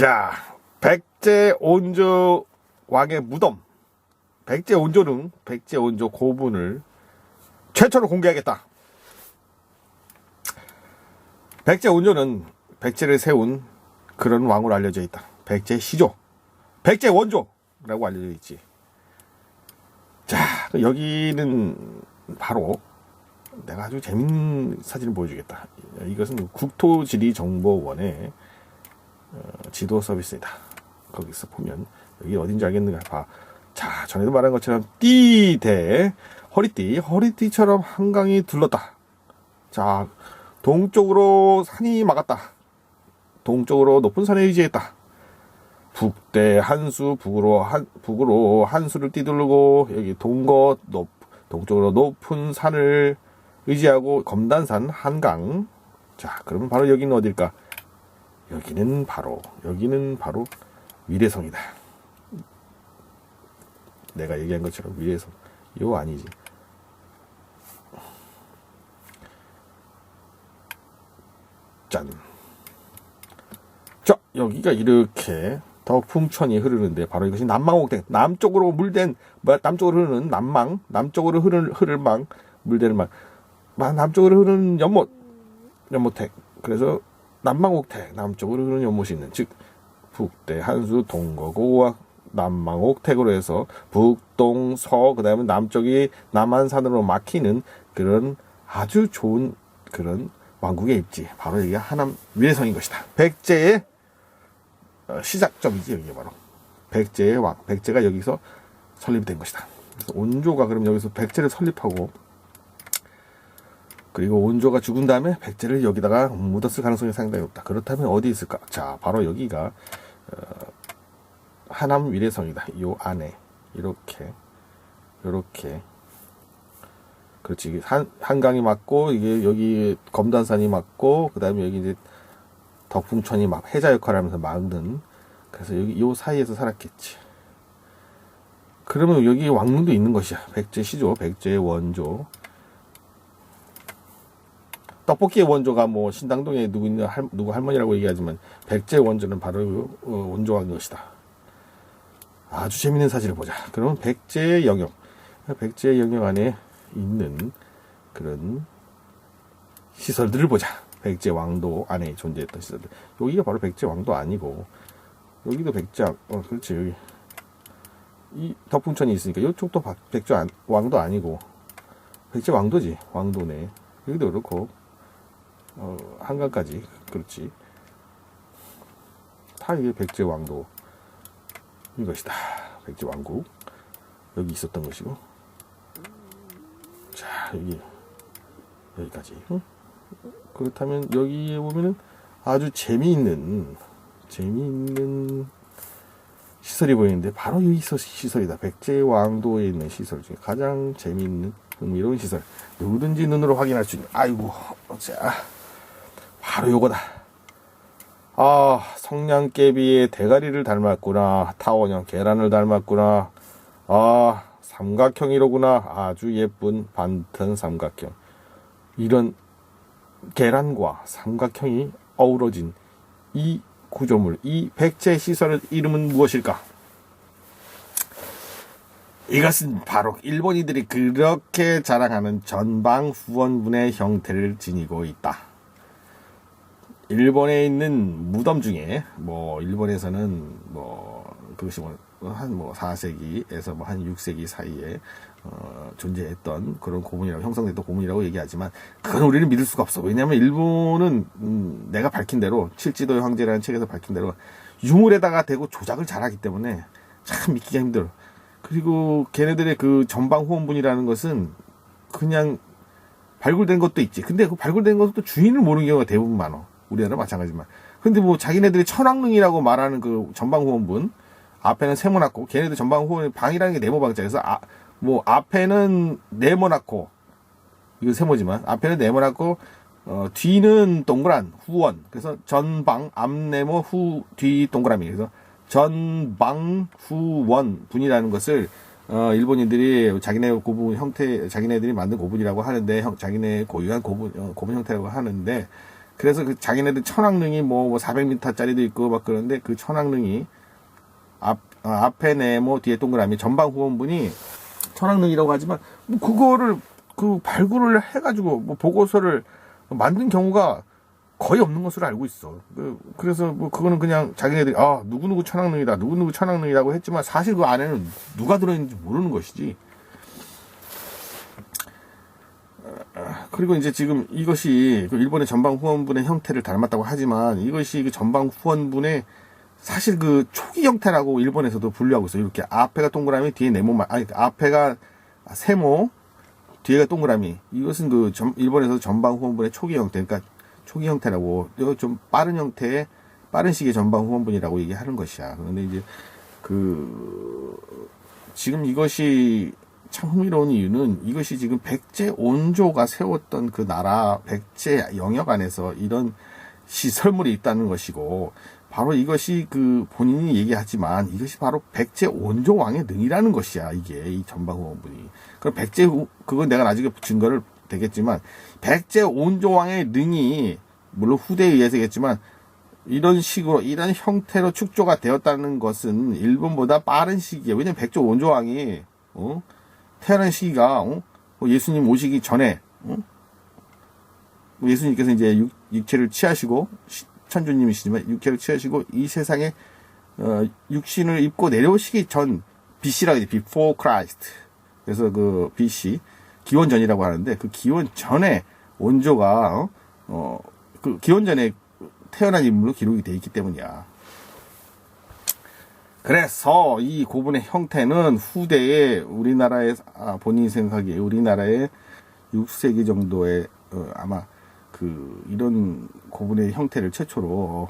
자, 백제 온조 왕의 무덤, 백제 온조릉, 백제 온조 고분을 최초로 공개하겠다. 백제 온조는 백제를 세운 그런 왕으로 알려져 있다. 백제 시조, 백제 원조라고 알려져 있지. 자, 여기는 바로 내가 아주 재밌는 사진을 보여주겠다. 이것은 국토지리정보원의 지도 서비스이다. 거기서 보면 여기 어딘지 알겠는가 봐. 자, 전에도 말한 것처럼 띠대 허리띠처럼 한강이 둘렀다. 자, 동쪽으로 산이 막았다. 동쪽으로 높은 산에 의지했다. 북대 한수, 북으로 한수를 띠두르고 여기 동쪽으로 높은 산을 의지하고 검단산 한강. 자, 그러면 바로 여기는 어딜까? 여기는 바로 위례성이다. 내가 얘기한 것처럼 위례성. 이거 아니지. 짠. 자, 여기가 이렇게 덕풍천이 흐르는데 바로 이것이 남망옥택. 남쪽으로 흐르는 남쪽으로 흐를 망, 물대는 망. 남쪽으로 흐르는 연못택. 그래서 남망옥택, 남쪽으로 흐르는 연못이 있는, 즉 북대 한수 동거고와 남망옥택으로 해서 북동서, 그 다음에 남쪽이 남한산으로 막히는 그런 아주 좋은 그런 왕국의 입지, 바로 여기가 하남 위례성인 것이다. 백제의 시작점이지. 여기가 바로 백제의 왕, 백제가 여기서 설립이 된 것이다. 그래서 온조가 그럼 여기서 백제를 설립하고, 그리고 온조가 죽은 다음에 백제를 여기다가 묻었을 가능성이 상당히 높다. 그렇다면 어디 있을까? 자, 바로 여기가 하남 위례성이다. 요 안에 이렇게 그렇지. 한강이 맞고, 이게 여기 검단산이 맞고, 그 다음에 여기 이제 덕풍천이 막 해자 역할을 하면서 막는, 그래서 여기 요 사이에서 살았겠지. 그러면 여기 왕릉도 있는 것이야. 백제 시조, 백제 원조. 떡볶이의 원조가 뭐 신당동에 누구 할머니라고 얘기하지만 백제 원조는 바로 원조왕인 것이다. 아주 재밌는 사진을 보자. 그러면 백제 영역 안에 있는 그런 시설들을 보자. 백제 왕도 안에 존재했던 시설들. 여기가 바로 백제 왕도 아니고, 여기도 그렇지. 여기 이 덕풍천이 있으니까 이쪽도 백제 왕도 아니고 백제 왕도지. 왕도네. 여기도 그렇고 한강까지. 그렇지. 다 이게 백제 왕도 이것이다. 백제 왕국 여기 있었던 것이고. 자, 여기까지. 그렇다면 여기에 보면은 아주 재미있는 시설이 보이는데 바로 여기 시설이다. 백제 왕도에 있는 시설 중에 가장 재미있는 흥미로운 시설. 누구든지 눈으로 확인할 수 있는. 아이고, 자, 바로 요거다. 아, 성냥개비의 대가리를 닮았구나. 타원형 계란을 닮았구나. 아, 삼각형이로구나. 아주 예쁜 반듯한 삼각형. 이런 계란과 삼각형이 어우러진 이 구조물, 이 백제 시설의 이름은 무엇일까? 이것은 바로 일본인들이 그렇게 자랑하는 전방후원분의 형태를 지니고 있다. 일본에 있는 무덤 중에, 일본에서는 그것이 한 4세기에서 한 6세기 사이에 존재했던 그런 고문이라고, 형성됐던 고문이라고 얘기하지만, 그건 우리는 믿을 수가 없어. 왜냐하면 일본은 내가 밝힌 대로, 칠지도의 황제라는 책에서 밝힌 대로 유물에다가 대고 조작을 잘하기 때문에 참 믿기가 힘들어. 그리고 걔네들의 그 전방후원분이라는 것은 그냥 발굴된 것도 있지. 근데 그 발굴된 것도 주인을 모르는 경우가 대부분 많아. 우리나라 마찬가지지만. 근데 자기네들이 천왕릉이라고 말하는 그 전방후원분, 앞에는 세모나고, 걔네들 전방후원 방이라는 게 네모방자. 그래서 앞에는 네모나고, 이거 세모지만 앞에는 네모나고, 뒤는 동그란 후원. 그래서 전방 앞네모 뒤 동그라미. 그래서 전방 후원 분이라는 것을 일본인들이 자기네 고분 형태, 자기네들이 만든 고분이라고 하는데, 자기네 고유한 고분 형태라고 하는데, 그래서 그 자기네들 천왕릉이 뭐 400m짜리도 있고 막 그런데 그 천왕릉이 앞에 네모 뒤에 동그라미 전방 후원분이 천왕릉이라고 하지만 뭐 그거를 그 발굴을 해가지고 뭐 보고서를 만든 경우가 거의 없는 것으로 알고 있어. 그래서 뭐 그거는 그냥 자기네들이 누구누구 천왕릉이다 누구누구 천왕릉이라고 했지만 사실 그 안에는 누가 들어있는지 모르는 것이지. 그리고 이제 지금 이것이 일본의 전방 후원분의 형태를 닮았다고 하지만 이것이 그 전방 후원분의 사실 그 초기 형태라고 일본에서도 분류하고 있어요. 이렇게 앞에가 동그라미 뒤에 네모만 앞에가 세모 뒤에가 동그라미. 이것은 그 일본에서 전방 후원분의 초기 형태, 그러니까 초기 형태라고 이거 좀 빠른 형태의 빠른 시기의 전방 후원분이라고 얘기하는 것이야. 그런데 이제 지금 이것이 참 흥미로운 이유는 이것이 지금 백제 온조가 세웠던 그 나라 백제 영역 안에서 이런 시설물이 있다는 것이고 바로 이것이 그 본인이 얘기하지만 이것이 바로 백제 온조 왕의 능이라는 것이야. 이게 이 전방후원분이. 그럼 그건 내가 나중에 증거를 되겠지만 백제 온조 왕의 능이 물론 후대에 의해서겠지만 이런 식으로 이런 형태로 축조가 되었다는 것은 일본보다 빠른 시기에 왜냐면 백제 온조 왕이 태어난 시기가 예수님 오시기 전에 예수님께서 이제 육체를 취하시고 천주님이시지만 육체를 취하시고 이 세상에 육신을 입고 내려오시기 전 BC라고 하죠. Before Christ. 그래서 그 BC 기원 전이라고 하는데 그 기원 전에 온조가 그 기원 전에 태어난 인물로 기록이 돼 있기 때문이야. 그래서 이 고분의 형태는 후대에 우리나라의 본인이 생각하기에 우리나라의 6세기 정도의 아마 그 이런 고분의 형태를 최초로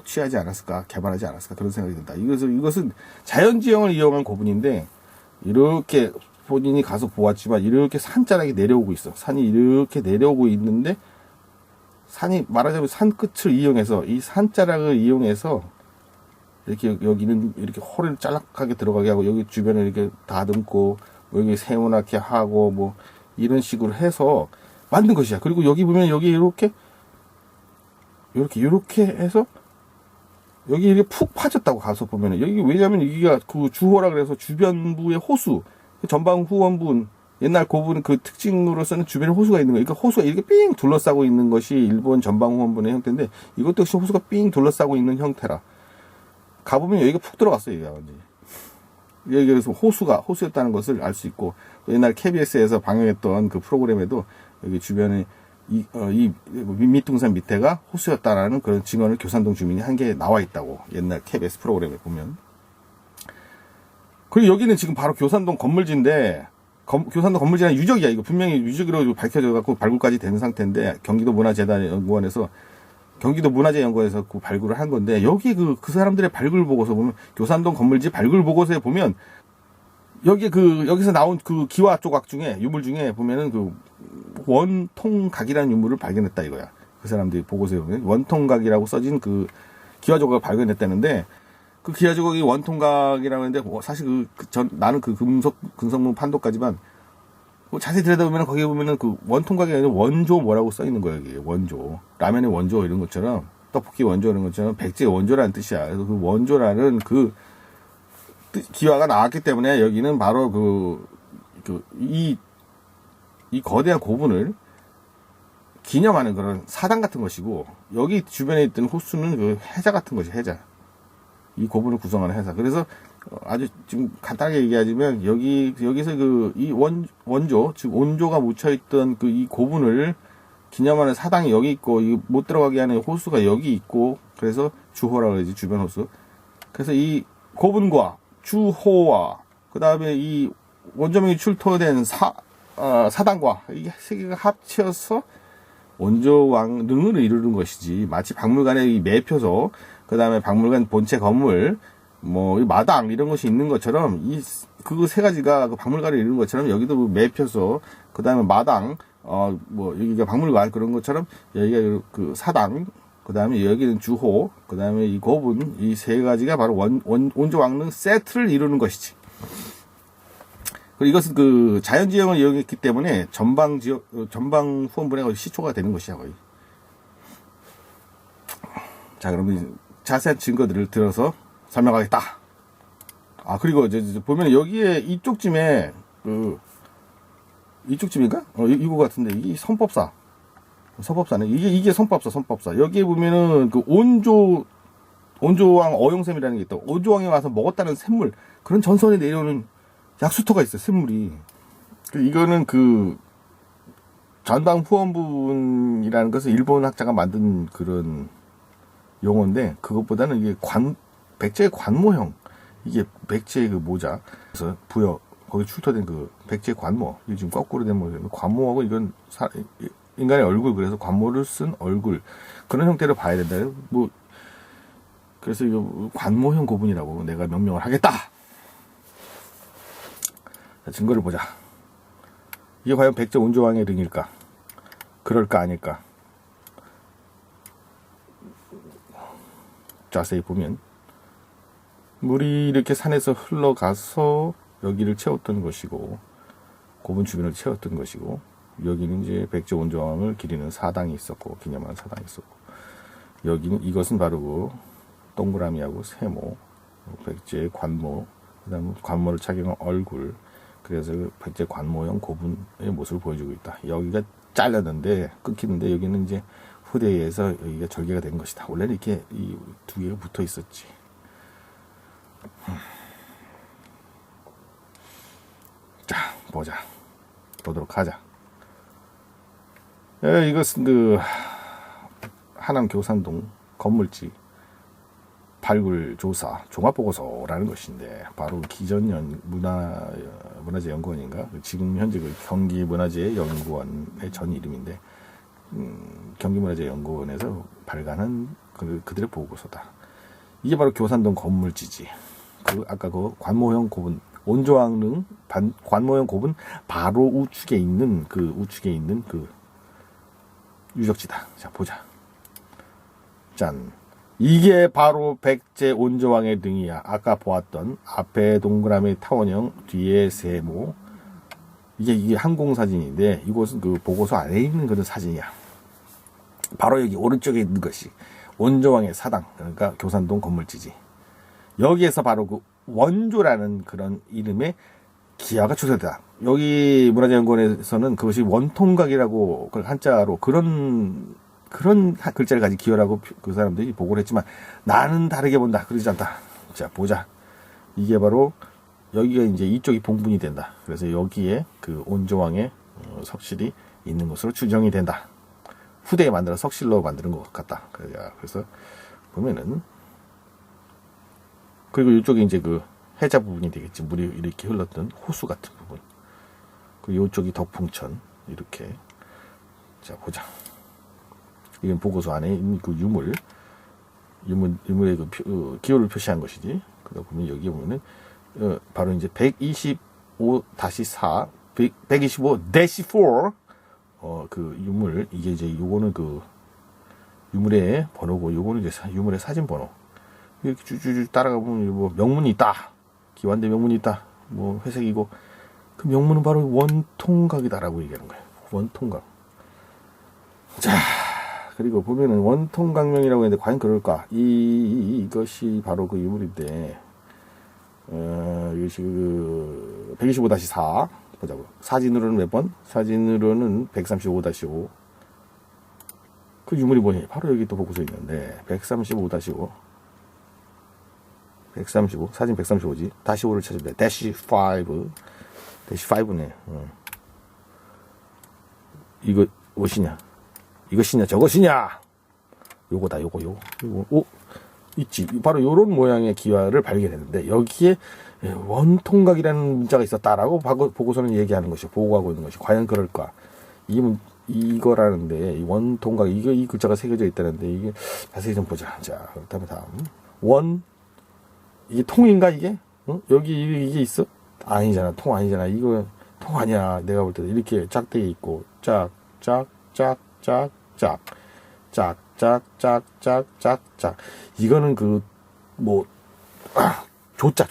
취하지 않았을까 개발하지 않았을까 그런 생각이 든다. 이것은 자연지형을 이용한 고분인데 이렇게 본인이 가서 보았지만 이렇게 산자락이 내려오고 있어. 산이 이렇게 내려오고 있는데 산이 말하자면 산 끝을 이용해서 이 산자락을 이용해서 이렇게 여기는 이렇게 홀을 짤락하게 들어가게 하고 여기 주변을 이렇게 다듬고 여기 세모나게 하고 뭐 이런 식으로 해서 만든 것이야. 그리고 여기 보면 여기 이렇게 해서 여기 이렇게 푹 파졌다고 가서 보면은 여기 왜냐면 여기가 그 주호라 그래서 주변부의 호수 전방 후원분 옛날 고분 그 특징으로서는 주변에 호수가 있는 거예요. 그러니까 호수가 이렇게 삥 둘러싸고 있는 것이 일본 전방 후원분의 형태인데 이것도 역시 호수가 삥 둘러싸고 있는 형태라. 가보면 여기가 푹 들어갔어요. 여기가 완전히. 여기서 호수였다는 것을 알 수 있고 옛날 KBS에서 방영했던 그 프로그램에도 여기 주변에 이 밑둥산 밑에가 호수였다라는 그런 증언을 교산동 주민이 한 개 나와 있다고 옛날 KBS 프로그램에 보면. 그리고 여기는 지금 바로 교산동 건물지인데 교산동 건물지는 유적이야. 이거 분명히 유적으로 밝혀져 갖고 발굴까지 된 상태인데 경기도 문화재단연구원에서 그 발굴을 한 건데 여기 그 사람들의 발굴 보고서 보면 교산동 건물지 발굴 보고서에 보면 여기서 나온 그 기와 조각 중에 유물 중에 보면은 그 원통각이라는 유물을 발견했다 이거야. 그 사람들이 보고서에 보면 원통각이라고 써진 그 기와 조각을 발견했다는데 그 기와 조각이 원통각이라고 했는데 사실 나는 그 금속문 판도까지만 자세히 들여다보면 거기 보면은 그 원통각이 아니라 원조 뭐라고 써 있는 거예요. 이게 원조 라면의 원조 이런 것처럼 떡볶이 원조 이런 것처럼 백제 원조라는 뜻이야. 그래서 그 원조라는 그 기와가 나왔기 때문에 여기는 바로 이 거대한 고분을 기념하는 그런 사당 같은 것이고 여기 주변에 있던 호수는 그 해자 같은 것이 해자. 이 고분을 구성하는 해사. 그래서 아주 지금 간단하게 얘기하자면 여기서 이 원조 즉 온조가 묻혀있던 그 이 고분을 기념하는 사당이 여기 있고 못 들어가게 하는 호수가 여기 있고 그래서 주호라고 그러지 주변 호수. 그래서 이 고분과 주호와 그 다음에 이 원조명이 출토된 사당과 이게 세 개가 합쳐서 원조왕릉을 이루는 것이지 마치 박물관의 이 매표소 그 다음에 박물관 본체 건물 뭐 마당 이런 것이 있는 것처럼 그 세 가지가 그 박물관을 이루는 것처럼 여기도 매표소 그 다음에 마당 여기가 박물관 그런 것처럼 여기가 그 사당 그 다음에 여기는 주호 그 다음에 이 고분 이 세 가지가 바로 원조왕릉 세트를 이루는 것이지. 그리고 이것은 그 자연지형을 이용했기 때문에 전방 후원분에 거의 시초가 되는 것이야 거의. 자, 그러면 자세한 증거들을 들어서 설명하겠다. 아, 그리고 이제 보면 여기에 이쪽쯤에 이쪽쯤인가? 이거 같은데 이게 선법사네. 이게 선법사. 여기에 보면은 그 온조왕 어용샘이라는 게 있다. 온조왕이 와서 먹었다는 샘물, 그런 전선에 내려오는 약수터가 있어요. 샘물이. 이거는 그 전방 후원분이라는 것은 일본 학자가 만든 그런 용어인데, 그것보다는 이게 백제의 관모형, 이게 백제의 그 모자, 그래서 거기 출토된 그 백제 관모, 이게 지금 거꾸로 된 모습인데, 관모하고 이건 인간의 얼굴, 그래서 관모를 쓴 얼굴, 그런 형태로 봐야 된다. 그래서 이거 관모형 고분이라고 내가 명명을 하겠다. 자, 증거를 보자. 이게 과연 백제 온조왕의 릉일까? 그럴까 아닐까? 자세히 보면 물이 이렇게 산에서 흘러가서 여기를 채웠던 것이고, 고분 주변을 채웠던 것이고, 여기는 이제 백제 온조왕을 기리는 사당이 있었고, 기념하는 사당이 있었고, 여기는 이것은 바로 그 동그라미하고 세모, 백제의 관모, 그다음 관모를 착용한 얼굴, 그래서 백제 관모형 고분의 모습을 보여주고 있다. 여기가 잘렸는데 끊기는데 여기는 이제 후대에 의해서 여기가 절개가 된 것이다. 원래는 이렇게 이 두 개가 붙어 있었지. 자, 보도록 하자. 이것은 그 하남 교산동 건물지 발굴조사 종합보고서라는 것인데, 바로 기전연 문화재연구원인가, 지금 현재 그 경기문화재연구원의 전 이름인데, 경기문화재연구원에서 발간한 그들의 보고서다. 이게 바로 교산동 건물지지. 아까 그 관모형 고분, 온조왕릉 관모형 고분 바로 우측에 있는 그 유적지다. 자, 보자. 짠. 이게 바로 백제 온조왕의 릉이야. 아까 보았던 앞에 동그라미 타원형, 뒤에 세모. 이게 항공사진인데, 이곳은 그 보고서 안에 있는 그런 사진이야. 바로 여기 오른쪽에 있는 것이 온조왕의 사당, 그러니까 교산동 건물지지. 여기에서 바로 그 원조라는 그런 이름의 기와가 추설되다. 여기 문화재연구원에서는 그것이 원통각이라고 한자로 그런 글자를 가진 기호라고 그 사람들이 보고를 했지만, 나는 다르게 본다. 그러지 않다. 자, 보자. 이게 바로 여기가 이제 이쪽이 봉분이 된다. 그래서 여기에 그 온조왕의 석실이 있는 것으로 추정이 된다. 후대에 만들어 석실로 만드는 것 같다. 그래서 보면은, 그리고 이쪽에 이제 그 해자 부분이 되겠지. 물이 이렇게 흘렀던 호수 같은 부분. 그리고 이쪽이 덕풍천. 이렇게. 자, 보자. 이건 보고서 안에 있는 그 유물의 그 기호를 표시한 것이지. 그러다 보면 여기 보면은, 바로 이제 125-4, 125-4, 그 유물, 이게 이제 요거는 그 유물의 번호고, 요거는 이제 유물의 사진 번호. 이렇게 쭉 따라가 보면 뭐 명문이 있다. 기완대 명문이 있다. 뭐 회색이고, 그 명문은 바로 원통각이다라고 얘기하는 거예요. 원통각. 자, 그리고 보면은 원통각명이라고 했는데 과연 그럴까? 이것이 바로 그 유물인데, 이것이 그 125-4 보자고. 사진으로는 몇 번? 사진으로는 135-5. 그 유물이 뭐냐? 바로 여기 또 보고서 있는데 135-5. 135, 사진 135지. 다시 5를 찾으면 돼. 다시 5네. 이거 무엇이냐? 이것이냐 저것이냐? 요거. 있지. 바로 요런 모양의 기와를 발견했는데, 여기에 원통각이라는 문자가 있었다라고 보고서는 얘기하는 것이, 보고하고 있는 것이, 과연 그럴까? 이거라는데, 이 원통각, 이 글자가 새겨져 있다는데, 이게 자세히 좀 보자. 자, 그렇다면 다음. 이게 통인가, 이게? 응? 여기 이게 있어? 아니잖아. 통 아니잖아. 이거 통 아니야. 내가 볼 때도 이렇게 짝대기 있고, 짝. 이거는 조자.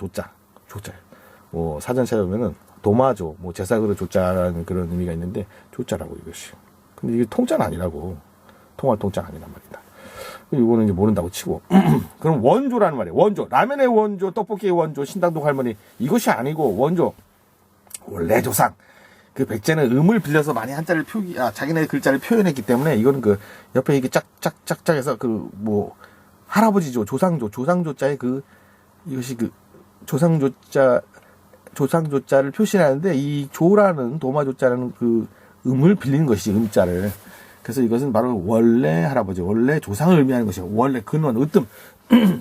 사전 찾아보면은 도마조, 제사그릇 조자라는 그런 의미가 있는데, 조자라고 이것이. 근데 이게 통자는 아니라고. 통할 통자는 아니란 말이다. 이거는 이제 모른다고 치고. 그럼 원조라는 말이에요. 원조. 라면의 원조, 떡볶이의 원조, 신당동 할머니. 이것이 아니고 원조. 원래 조상. 그 백제는 음을 빌려서 많이 한자를 자기네 글자를 표현했기 때문에 이거는 그 옆에 이게 짝짝짝짝 해서 그 뭐 할아버지조, 조상조자의 이것이 그 조상조자를 표시하는데 이 조라는 도마조자라는 그 음을 빌리는 것이 음자를. 그래서 이것은 바로 원래 할아버지, 원래 조상을 의미하는 것이에요. 원래 근원, 으뜸.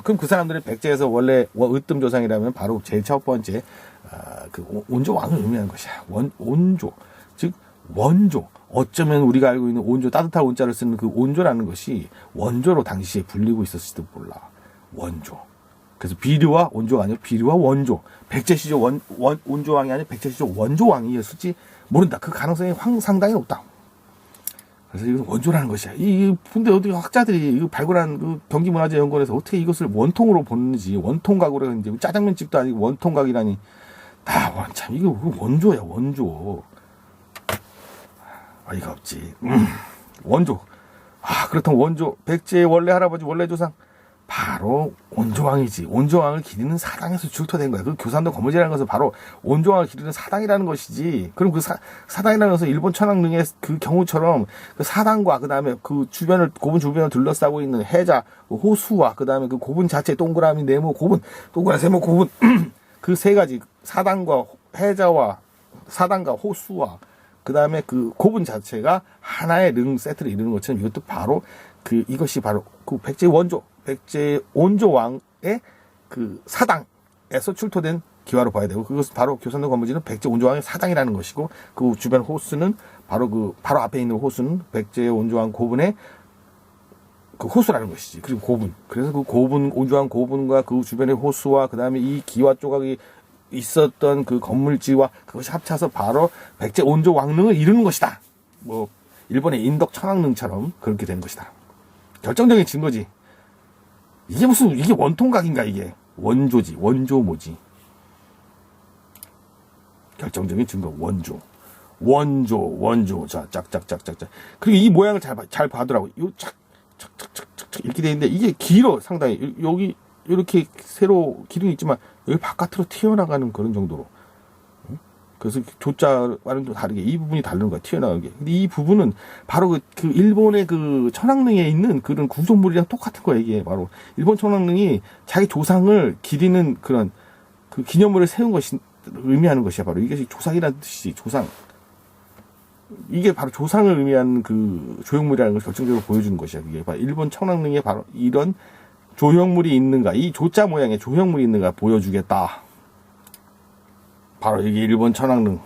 그럼 그 사람들은 백제에서 원래 으뜸 조상이라면 바로 제일 첫 번째 그 온조 왕을 의미하는 것이야. 온조, 즉 원조. 어쩌면 우리가 알고 있는 온조, 따뜻한 온자를 쓰는 그 온조라는 것이 원조로 당시에 불리고 있었을지도 몰라. 원조. 그래서 비류와 온조가 아니고 비류와 원조. 백제시조 온조왕이 아니고 백제시조 원조왕이었을지 모른다. 그 가능성이 상당히 높다. 그래서 이것은 원조라는 것이야. 근데 어디 학자들이 이거 발굴한 그 경기문화재연구원에서 어떻게 이것을 원통으로 보는지, 원통각으로 했는지, 짜장면집도 아니고 원통각이라니. 참, 이거 원조야, 원조. 어이가 없지. 원조. 그렇다면 원조, 백제의 원래 할아버지, 원래 조상. 바로 온조왕이지. 온조왕을 기리는 사당에서 출토된 거야. 그 교산도 거무지라는 것은 바로 온조왕을 기리는 사당이라는 것이지. 그럼 그 사당이라는 것은 일본 천황릉의 그 경우처럼 그 사당과 그 다음에 그 고분 주변을 둘러싸고 있는 해자, 호수와 그 다음에 그 고분 자체 동그라미, 네모, 고분, 동그라미, 세모, 고분 그 세 가지 사당과 해자와 사당과 호수와 그 다음에 그 고분 자체가 하나의 릉 세트를 이루는 것처럼 이것도 바로 이것이 바로 그 백제 온조왕의 그 사당에서 출토된 기와로 봐야 되고, 그것은 바로 교산도 건물지는 백제 온조왕의 사당이라는 것이고, 그 주변 호수는 바로 앞에 있는 호수는 백제 온조왕 고분의 그 호수라는 것이지. 그리고 고분. 그래서 그 고분, 온조왕 고분과 그 주변의 호수와 그 다음에 이 기와 조각이 있었던 그 건물지와 그것이 합쳐서 바로 백제 온조왕릉을 이루는 것이다. 뭐, 일본의 인덕 천왕릉처럼 그렇게 된 것이다. 결정적인 증거지. 이게 원통각인가, 이게. 원조지. 원조모지. 결정적인 증거, 원조. 자, 짝짝짝짝짝. 그리고 이 모양을 잘 봐두라고. 요 착착착착 이렇게 돼 있는데, 이게 길어, 상당히. 여기, 이렇게 세로 기둥이 있지만, 여기 바깥으로 튀어나가는 그런 정도로. 그래서 조자와는 또 다르게 이 부분이 다른 거야, 튀어나가는 게. 근데 이 부분은 바로 그 일본의 그 천왕릉에 있는 그런 구조물이랑 똑같은 거야, 이게. 바로 일본 천왕릉이 자기 조상을 기리는 그런 그 기념물을 세운 것이 의미하는 것이야. 바로 이것이 조상이라는 뜻이지. 조상. 이게 바로 조상을 의미하는 그 조형물이라는 걸 결정적으로 보여주는 것이야. 그게 바로 일본 천왕릉에 바로 이런 조형물이 있는가, 이 조자 모양의 조형물이 있는가 보여주겠다. 바로 이게 일본 천왕릉.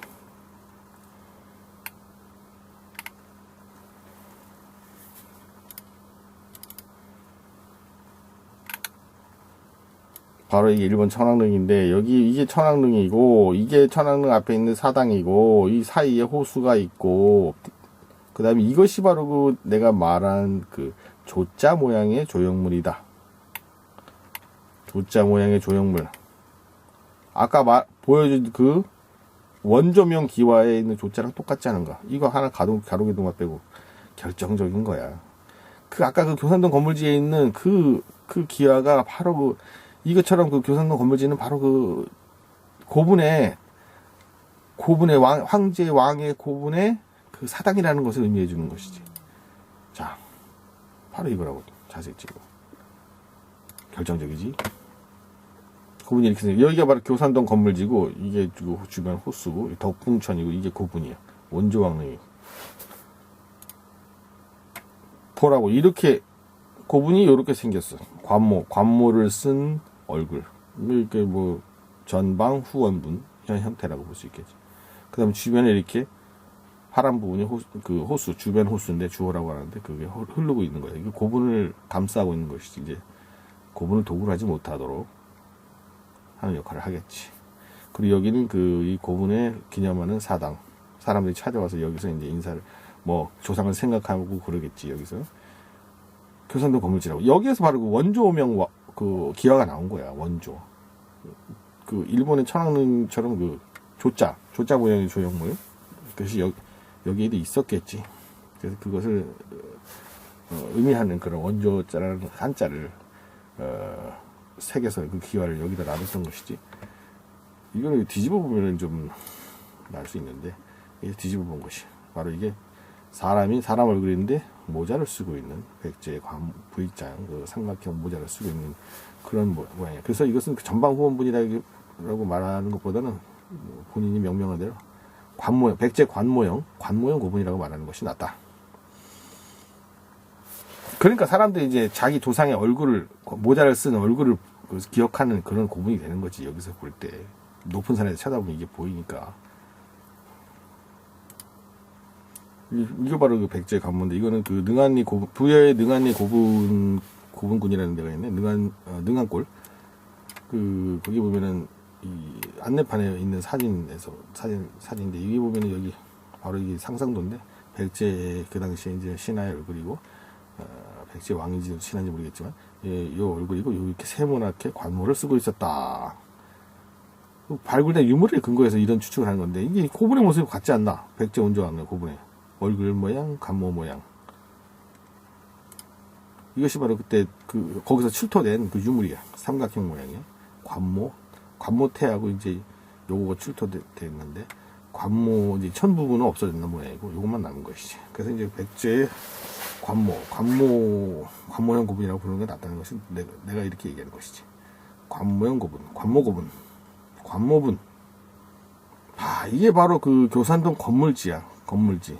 바로 이게 일본 천왕릉인데, 이게 천왕릉이고, 이게 천왕릉 앞에 있는 사당이고, 이 사이에 호수가 있고, 그 다음에 이것이 바로 내가 말한 조자 모양의 조형물이다. 조자 모양의 조형물. 아까 보여준 원조명 기와에 있는 조자랑 똑같지 않은가? 이거 하나 가로기둥만 빼고 결정적인 거야. 아까 교산동 건물지에 있는 그 기와가 바로 이것처럼 교산동 건물지는 바로 고분의 황제 왕의 고분의 사당이라는 것을 의미해 주는 것이지. 자, 바로 이거라고 자세히 찍어. 결정적이지. 고분이 이렇게 생겨. 여기가 바로 교산동 건물지고, 이게 주변 호수고, 덕풍천이고, 이게 고분이야. 원조왕릉이. 보라고, 이렇게, 고분이 이렇게 생겼어. 관모를 쓴 얼굴. 이렇게 전방 후원분, 형태라고 볼 수 있겠지. 그 다음에 주변에 이렇게, 파란 부분이 호수, 주변 호수인데, 주호라고 하는데, 그게 흐르고 있는 거야. 이게 고분을 감싸고 있는 것이지. 이제, 고분을 도구를 하지 못하도록 하는 역할을 하겠지. 그리고 여기는 이 고분에 기념하는 사당. 사람들이 찾아와서 여기서 이제 인사를, 조상을 생각하고 그러겠지, 여기서. 교산동 건물지라고. 여기에서 바로 원조명, 기와가 나온 거야, 원조. 일본의 천왕릉처럼 조자 모양의 조형물. 그것이 여기에도 있었겠지. 그래서 그것을 의미하는 그런 원조자라는 한자를 색에서 그 기와를 여기다 놔뒀던 것이지. 이거는 뒤집어 보면은 좀 날 수 있는데, 이게 뒤집어 본 것이 바로 이게 사람 얼굴인데 모자를 쓰고 있는 백제 V자 그 삼각형 모자를 쓰고 있는 그런 모양이에요. 그래서 이것은 전방 후원분이라고 말하는 것보다는 본인이 명명한 대로 관모형, 백제 관모형 고분이라고 말하는 것이 낫다. 그러니까 사람들이 이제 자기 조상의 얼굴을, 모자를 쓴 얼굴을 기억하는 그런 고분이 되는 거지. 여기서 볼 때 높은 산에서 쳐다보면 이게 보이니까. 이거 바로 그 백제 관모인데, 이거는 그 능한리 부여의 능한리 고분군이라는 데가 있네. 능한골. 거기 보면은 이 안내판에 있는 사진인데, 여기 보면은 여기 바로 이게 상상도인데, 백제 그 당시에 이제 신하의 얼굴이고, 백제 왕인지 신하인지 모르겠지만, 요 얼굴이고, 이렇게 세모나게 관모를 쓰고 있었다. 발굴된 유물에 근거해서 이런 추측을 하는 건데, 이게 고분의 모습이 같지 않나? 백제 원조왕의 고분의 얼굴 모양, 관모 모양. 이것이 바로 그때 거기서 출토된 그 유물이야. 삼각형 모양의 관모태하고 이제 요거가 출토됐는데, 관모 이제 천 부분은 없어졌는 모양이고, 요것만 남은 것이지. 그래서 이제 백제의 관모형 고분이라고 부르는 게 낫다는 것은 내가 이렇게 얘기하는 것이지. 관모형 고분, 관모분. 이게 바로 그 교산동 건물지야. 건물지.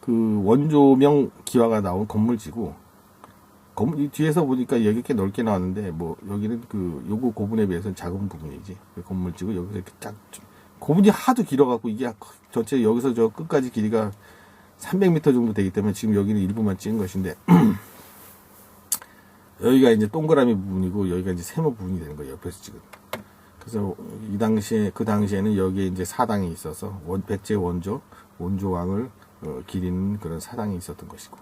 그 원조명 기와가 나온 건물지고, 이 뒤에서 보니까 여기 꽤 넓게 나왔는데, 뭐, 여기는 요거 고분에 비해서는 작은 부분이지. 건물지고, 여기서 이렇게 고분이 하도 길어갖고, 이게 전체 여기서 저 끝까지 길이가 300m 정도 되기 때문에 지금 여기는 일부만 찍은 것인데, 여기가 이제 동그라미 부분이고, 여기가 이제 세모 부분이 되는 거예요. 옆에서 찍은. 그래서 그 당시에는 여기에 이제 사당이 있어서, 백제 원조왕을 기리는 그런 사당이 있었던 것이고,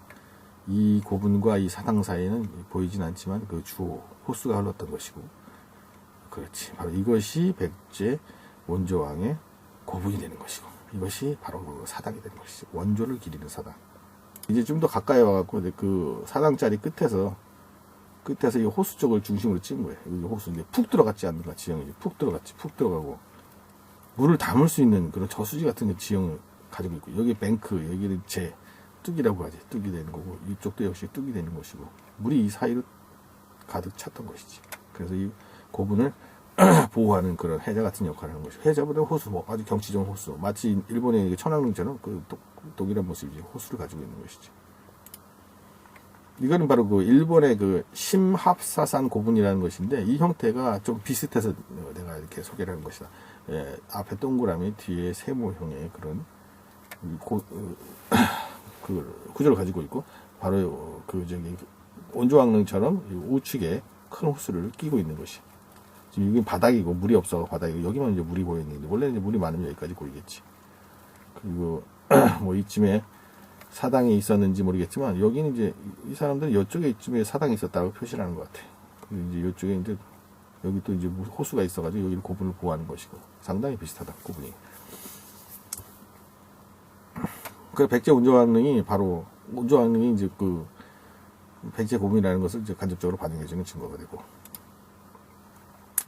이 고분과 이 사당 사이에는 보이진 않지만 그 주호, 호수가 흘렀던 것이고, 그렇지. 바로 이것이 백제 원조왕의 고분이 되는 것이고, 이것이 바로 그 사당이 되는 것이지. 원조를 기리는 사당. 이제 좀 더 가까이 와갖고, 그 사당자리 끝에서 이 호수 쪽을 중심으로 찍은 거예요. 이 호수, 이제 푹 들어갔지 않는가, 지형이. 푹 들어가고, 물을 담을 수 있는 그런 저수지 같은 지형을 가지고 있고, 여기 뱅크, 여기는 뚝이라고 하지. 뚝이 되는 거고, 이쪽도 역시 뚝이 되는 것이고, 물이 이 사이로 가득 찼던 것이지. 그래서 이 고분을 보호하는 그런 해자 같은 역할을 하는 것이고, 해자보다 호수, 아주 경치 좋은 호수. 마치 일본의 천왕릉처럼 독일한 모습이지. 호수를 가지고 있는 것이지. 이거는 바로 일본의 심합사산 고분이라는 것인데, 이 형태가 좀 비슷해서 내가 이렇게 소개를 하는 것이다. 앞에 동그라미, 뒤에 세모형의 그런 구조를 가지고 있고, 바로 원조왕릉처럼 우측에 큰 호수를 끼고 있는 것이. 지금 여기 바닥이고, 물이 없어, 바닥이고, 여기만 이제 물이 보이는데, 원래는 이제 물이 많으면 여기까지 보이겠지. 그리고, 뭐 이쯤에 사당이 있었는지 모르겠지만, 여기는 이제, 이 사람들은 이쪽에 이쯤에 사당이 있었다고 표시를 하는 것 같아. 그리고 이제 이쪽에 이제, 여기 또 이제 호수가 있어가지고, 여기를 고분을 보호하는 것이고, 상당히 비슷하다, 고분이. 그 백제 원조왕릉이 이제 백제 고분이라는 것을 이제 간접적으로 반영해주는 증거가 되고,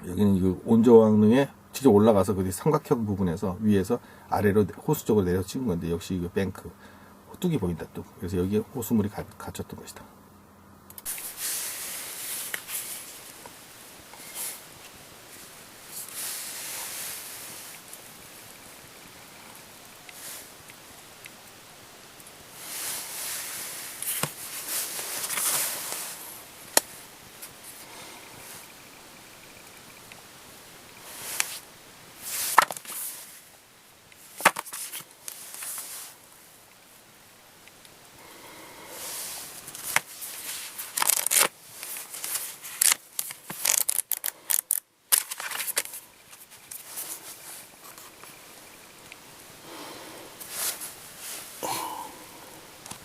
여기는 원조왕릉에 직접 올라가서 그 삼각형 부분에서 위에서 아래로 호수 쪽으로 내려 찍은 건데, 역시 뱅크, 뚝이 보인다, 뚝. 그래서 여기에 호수물이 갇혔던 것이다.